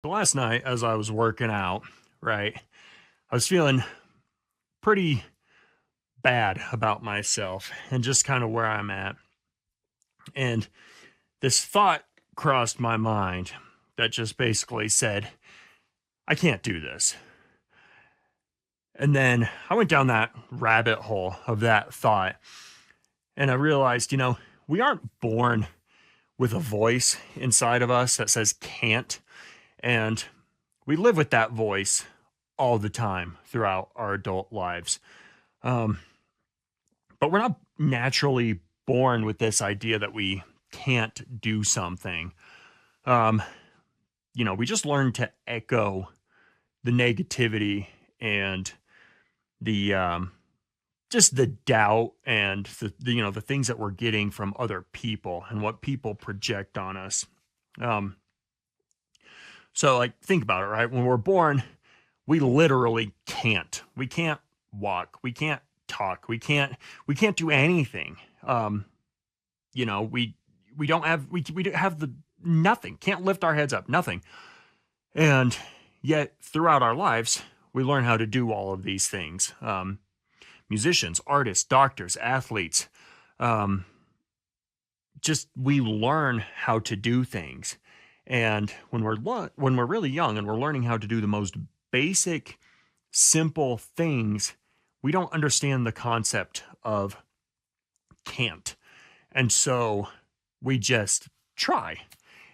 So last night, as I was working out, right, I was feeling pretty bad about myself and just kind of where I'm at. And this thought crossed my mind that just basically said, I can't do this. And then I went down that rabbit hole of that thought and I realized, we aren't born with a voice inside of us that says can't. And we live with that voice all the time throughout our adult lives. Um, but we're not naturally born with this idea that we can't do something. Um, we just learn to echo the negativity and the just the doubt and the things that we're getting from other people and what people project on us. Um, so like think about it, right? When we're born, we literally can't. We can't walk. We can't talk. We can't do anything. We don't have we don't have the nothing. Can't lift our heads up, nothing. And yet throughout our lives, we learn how to do all of these things. Musicians, artists, doctors, athletes, um, just we learn how to do things. And when we're really young and we're learning how to do the most basic, simple things, we don't understand the concept of can't. And so we just try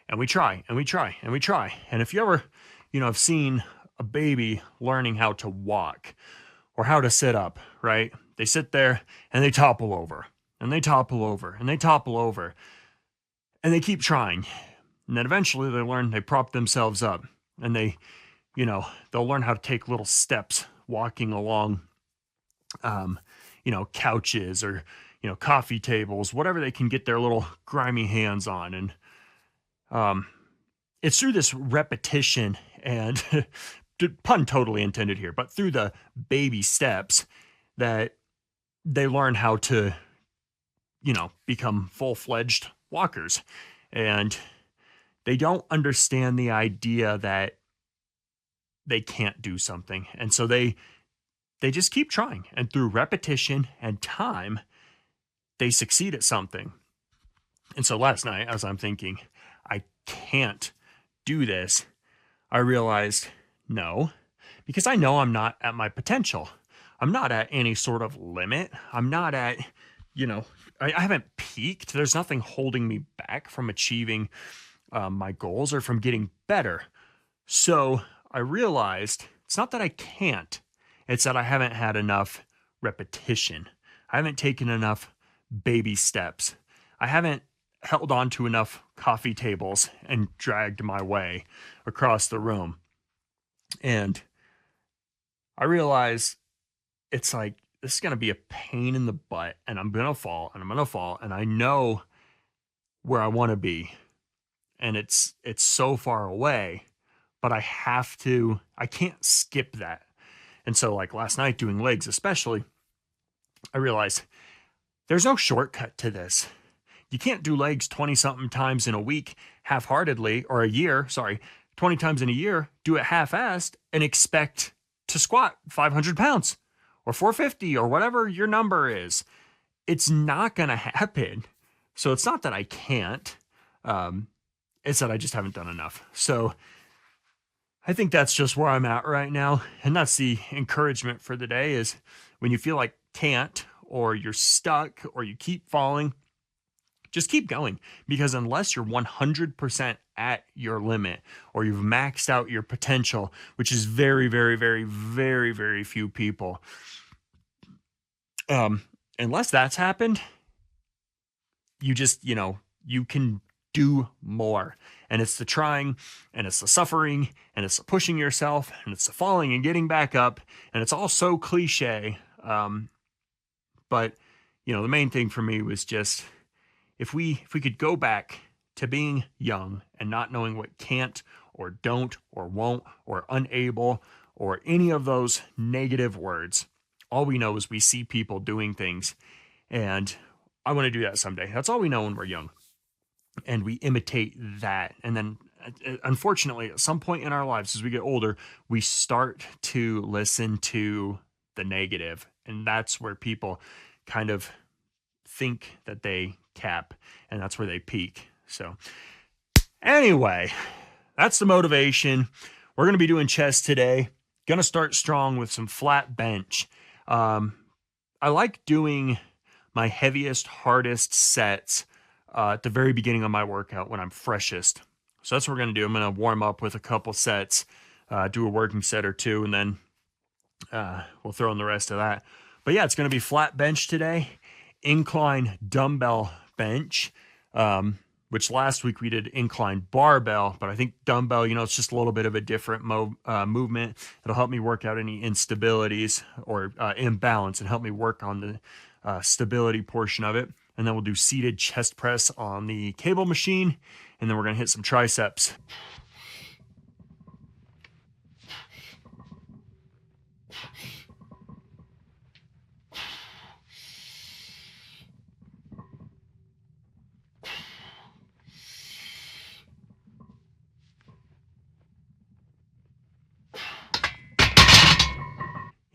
and we try and we try and we try. And if you ever, have seen a baby learning how to walk or how to sit up, right? They sit there and they topple over and they topple over and they topple over and they keep trying. And then eventually they prop themselves up and they'll learn how to take little steps walking along, couches or, coffee tables, whatever they can get their little grimy hands on. And it's through this repetition and pun totally intended here, but through the baby steps that they learn how to, become full-fledged walkers. And they don't understand the idea that they can't do something. And so they just keep trying. And through repetition and time, they succeed at something. And so last night, as I'm thinking, I can't do this, I realized no, because I know I'm not at my potential. I'm not at any sort of limit. I'm not at, I haven't peaked. There's nothing holding me back from achieving my goals or from getting better. So I realized it's not that I can't, it's that I haven't had enough repetition. I haven't taken enough baby steps. I haven't held on to enough coffee tables and dragged my way across the room. And I realized it's like, this is going to be a pain in the butt and I'm going to fall and I'm going to fall. And I know where I want to be. And it's so far away, but I can't skip that. And so like last night doing legs, especially, I realized there's no shortcut to this. You can't do legs 20 something times in a week half-heartedly, or a year, sorry, 20 times in a year, do it half-assed and expect to squat 500 pounds or 450 or whatever your number is. It's not going to happen. So it's not that I can't. It's that I just haven't done enough. So I think that's just where I'm at right now. And that's the encouragement for the day is when you feel like can't, or you're stuck, or you keep falling, just keep going. Because unless you're 100% at your limit, or you've maxed out your potential, which is very, very, very, very, very few people, unless that's happened, you just, you can do more. And it's the trying, and it's the suffering, and it's the pushing yourself, and it's the falling and getting back up. And it's all so cliche. But the main thing for me was just if we could go back to being young and not knowing what can't or don't or won't or unable or any of those negative words. All we know is we see people doing things, and I want to do that someday. That's all we know when we're young. And we imitate that. And then unfortunately, at some point in our lives, as we get older, we start to listen to the negative. And that's where people kind of think that they cap, and that's where they peak. So, anyway, that's the motivation. We're going to be doing chest today. Going to start strong with some flat bench. I like doing my heaviest, hardest sets at the very beginning of my workout when I'm freshest. So that's what we're going to do. I'm going to warm up with a couple sets, do a working set or two, and then we'll throw in the rest of that. But yeah, it's going to be flat bench today, incline dumbbell bench, which last week we did incline barbell, but I think dumbbell, it's just a little bit of a different movement. It'll help me work out any instabilities or imbalance and help me work on the stability portion of it. And then we'll do seated chest press on the cable machine, and then we're going to hit some triceps.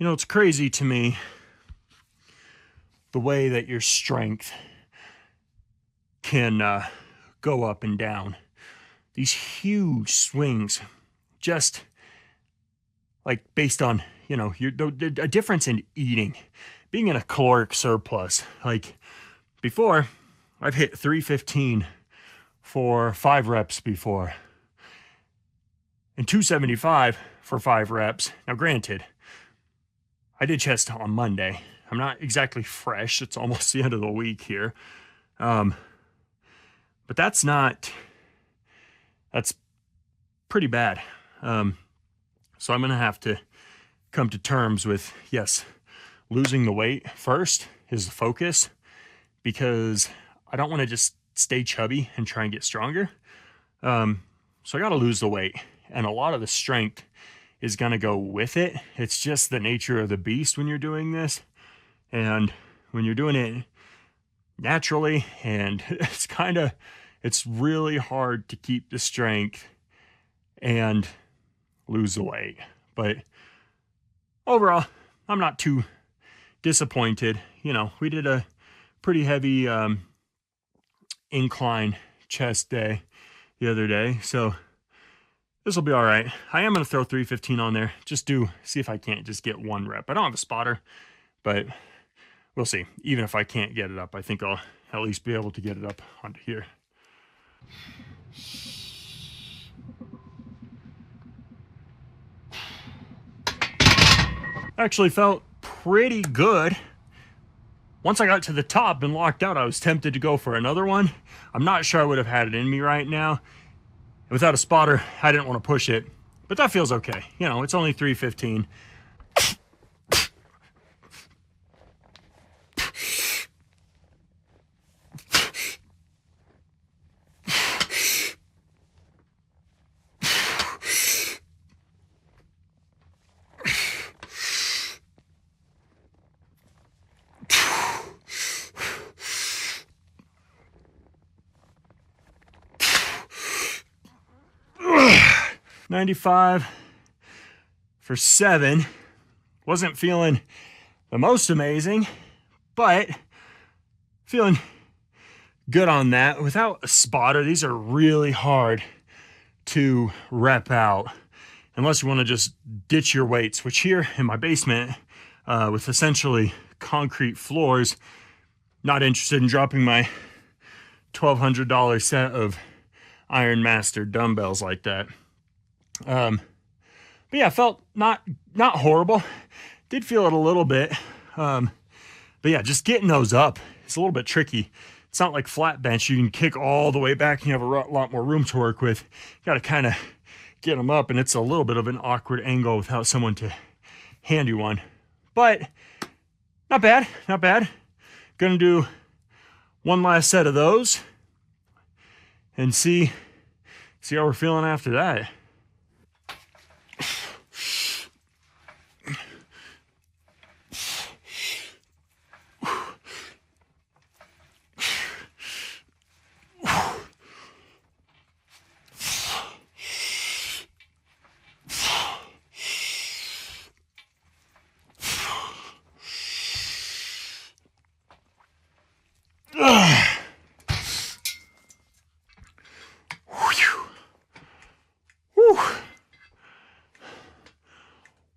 It's crazy to me the way that your strength can go up and down. These huge swings, just like based on, a difference in eating, being in a caloric surplus. Like before, I've hit 315 for 5 reps before, and 275 for 5 reps. Now, granted, I did chest on Monday. I'm not exactly fresh. It's almost the end of the week here. But that's pretty bad. So I'm going to have to come to terms with, yes, losing the weight first is the focus, because I don't want to just stay chubby and try and get stronger. So I got to lose the weight, and a lot of the strength is going to go with it. It's just the nature of the beast when you're doing this. And when you're doing it naturally, and it's really hard to keep the strength and lose the weight. But overall, I'm not too disappointed. We did a pretty heavy incline chest day the other day, so this will be all right. I am going to throw 315 on there. See if I can't just get 1 rep. I don't have a spotter, but we'll see. Even if I can't get it up, I think I'll at least be able to get it up onto here. Actually felt pretty good. Once I got to the top and locked out, I was tempted to go for another one. I'm not sure I would have had it in me right now. Without a spotter, I didn't want to push it, but that feels okay. It's only 315. $95 for 7. Wasn't feeling the most amazing, but feeling good on that. Without a spotter, these are really hard to rep out unless you want to just ditch your weights, which here in my basement, with essentially concrete floors, not interested in dropping my $1,200 set of Iron Master dumbbells like that. But yeah, felt not horrible. Did feel it a little bit. But yeah, just getting those up, it's a little bit tricky. It's not like flat bench. You can kick all the way back and you have a lot more room to work with. You got to kind of get them up, and it's a little bit of an awkward angle without someone to hand you one. But not bad. Gonna do one last set of those and see how we're feeling after that.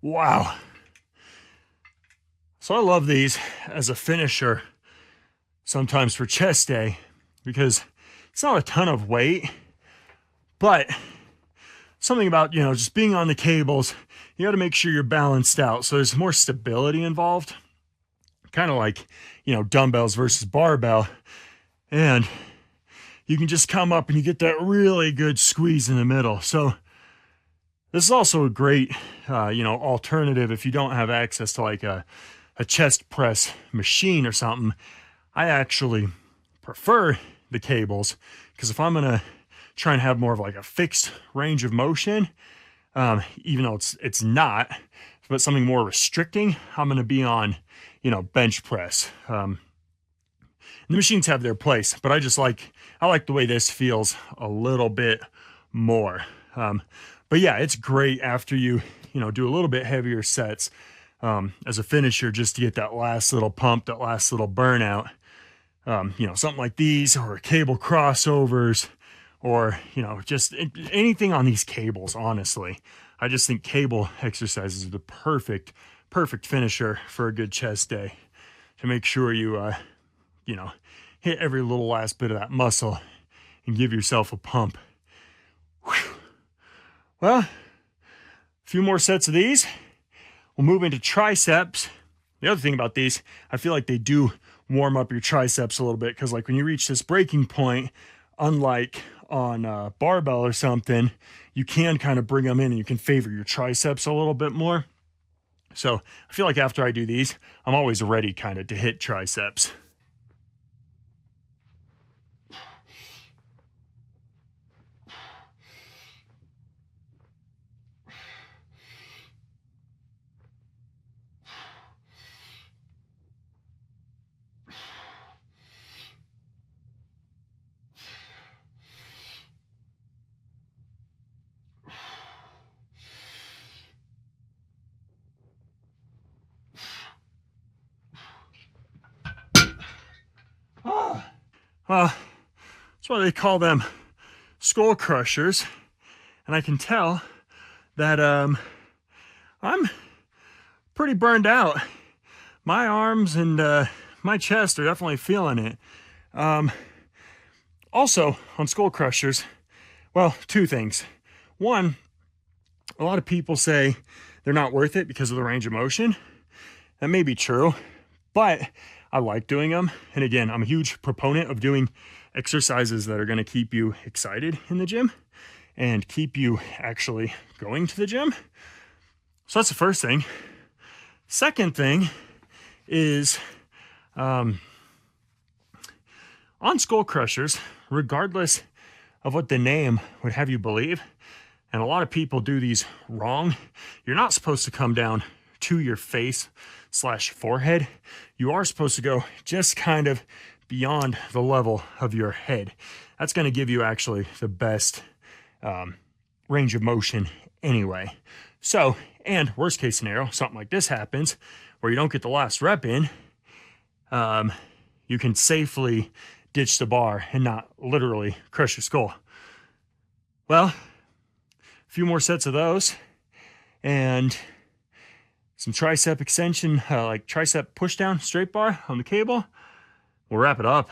Wow. So I love these as a finisher sometimes for chest day because it's not a ton of weight, but something about, just being on the cables, you got to make sure you're balanced out. So there's more stability involved, kind of like, dumbbells versus barbell. And you can just come up and you get that really good squeeze in the middle. So this is also a great, alternative if you don't have access to like a chest press machine or something. I actually prefer the cables because if I'm going to try and have more of like a fixed range of motion, even though it's not, but something more restricting, I'm going to be on, bench press. The machines have their place, but I like the way this feels a little bit more. But yeah, it's great after you do a little bit heavier sets as a finisher, just to get that last little pump, that last little burnout. Something like these or cable crossovers or, just anything on these cables, honestly. I just think cable exercises are the perfect finisher for a good chest day to make sure you, hit every little last bit of that muscle and give yourself a pump. Whew. Well, a few more sets of these. We'll move into triceps. The other thing about these, I feel like they do warm up your triceps a little bit because like when you reach this breaking point, unlike on barbell or something, you can kind of bring them in and you can favor your triceps a little bit more. So I feel like after I do these, I'm always ready kind of to hit triceps. That's why they call them skull crushers. And I can tell that I'm pretty burned out. My arms and my chest are definitely feeling it. Also, on skull crushers, well, two things. One, a lot of people say they're not worth it because of the range of motion. That may be true, but I like doing them. And again, I'm a huge proponent of doing exercises that are going to keep you excited in the gym and keep you actually going to the gym. So that's the first thing. Second thing is on skull crushers, regardless of what the name would have you believe, and a lot of people do these wrong, you're not supposed to come down to your face/forehead. You are supposed to go just kind of beyond the level of your head. That's going to give you actually the best range of motion anyway. So, and worst case scenario, something like this happens where you don't get the last rep in, you can safely ditch the bar and not literally crush your skull. Well, a few more sets of those and some tricep extension, like tricep push down straight bar on the cable. We'll wrap it up.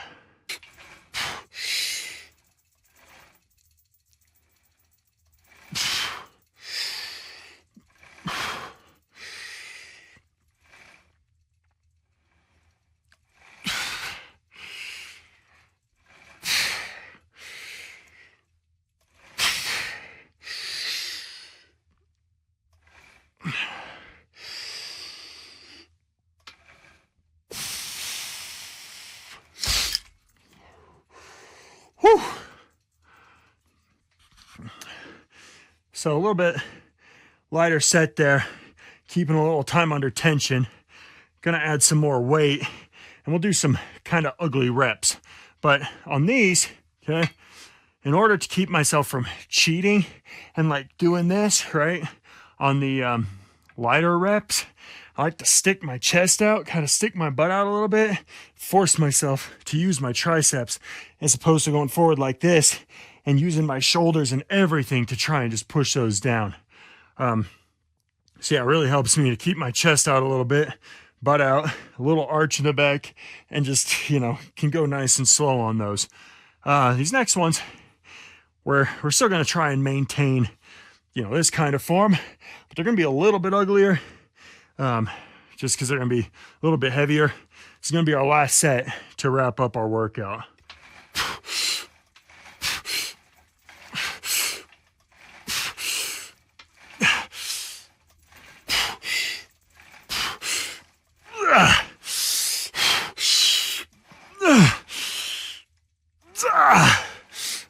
Whew. So a little bit lighter set there, keeping a little time under tension. Gonna add some more weight and we'll do some kind of ugly reps. But on these, okay, in order to keep myself from cheating and like doing this, right, on the lighter reps, I like to stick my chest out, kind of stick my butt out a little bit, force myself to use my triceps as opposed to going forward like this and using my shoulders and everything to try and just push those down. So yeah, it really helps me to keep my chest out a little bit, butt out, a little arch in the back, and just, you know, can go nice and slow on those. These next ones, we're still going to try and maintain, you know, this kind of form, but they're going to be a little bit uglier, just because they're going to be a little bit heavier. This is going to be our last set to wrap up our workout.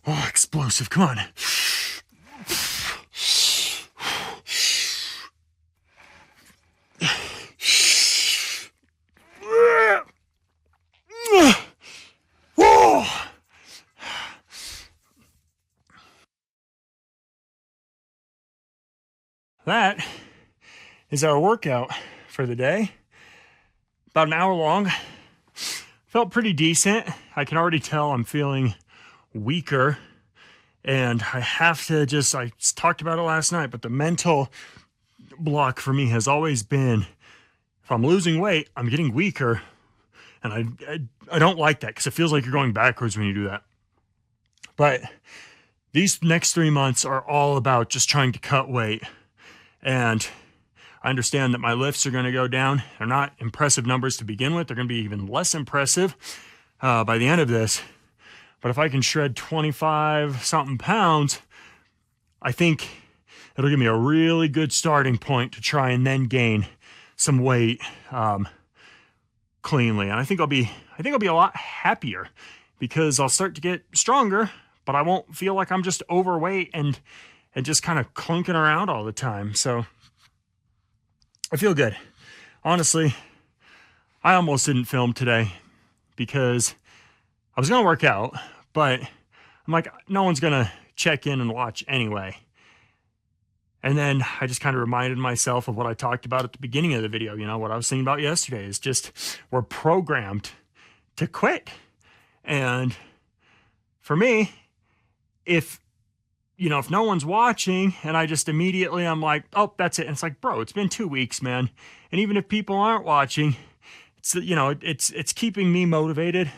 Oh, explosive, come on. Whoa! That is our workout for the day. About an hour long. Felt pretty decent. I can already tell I'm feeling weaker, and I have to just, I talked about it last night, but the mental block for me has always been, if I'm losing weight, I'm getting weaker, and I don't like that because it feels like you're going backwards when you do that. But these next 3 months are all about just trying to cut weight, and I understand that my lifts are going to go down. They're not impressive numbers to begin with. They're going to be even less impressive by the end of this. But if I can shred 25 something pounds, I think it'll give me a really good starting point to try and then gain some weight cleanly. And I think I'll be a lot happier because I'll start to get stronger, but I won't feel like I'm just overweight and just kind of clunking around all the time. So I feel good. Honestly, I almost didn't film today because I was going to work out, but I'm like, no one's going to check in and watch anyway. And then I just kind of reminded myself of what I talked about at the beginning of the video. You know, what I was thinking about yesterday is just we're programmed to quit. And for me, if no one's watching and I just immediately, I'm like, oh, that's it. And it's like, bro, it's been 2 weeks, man. And even if people aren't watching, it's keeping me motivated.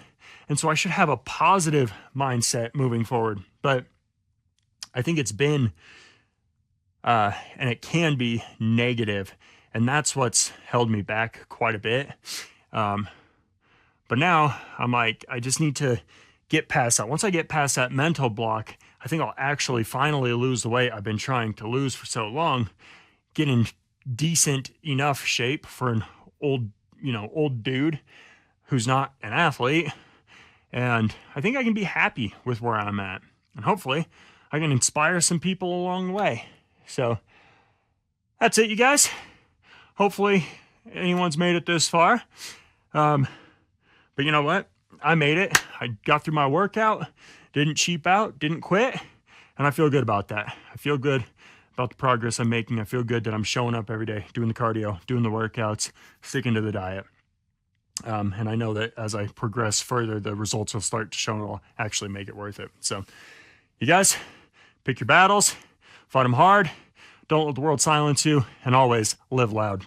And so I should have a positive mindset moving forward. But I think it's been, and it can be negative. And that's what's held me back quite a bit. But now I'm like, I just need to get past that. Once I get past that mental block, I think I'll actually finally lose the weight I've been trying to lose for so long, get in decent enough shape for an old dude who's not an athlete. And I think I can be happy with where I'm at. And hopefully I can inspire some people along the way. So that's it, you guys. Hopefully anyone's made it this far. But you know what? I made it. I got through my workout, didn't cheap out, didn't quit. And I feel good about that. I feel good about the progress I'm making. I feel good that I'm showing up every day, doing the cardio, doing the workouts, sticking to the diet. And I know that as I progress further, the results will start to show and it'll actually make it worth it. So you guys, pick your battles, fight them hard, don't let the world silence you, and always live loud.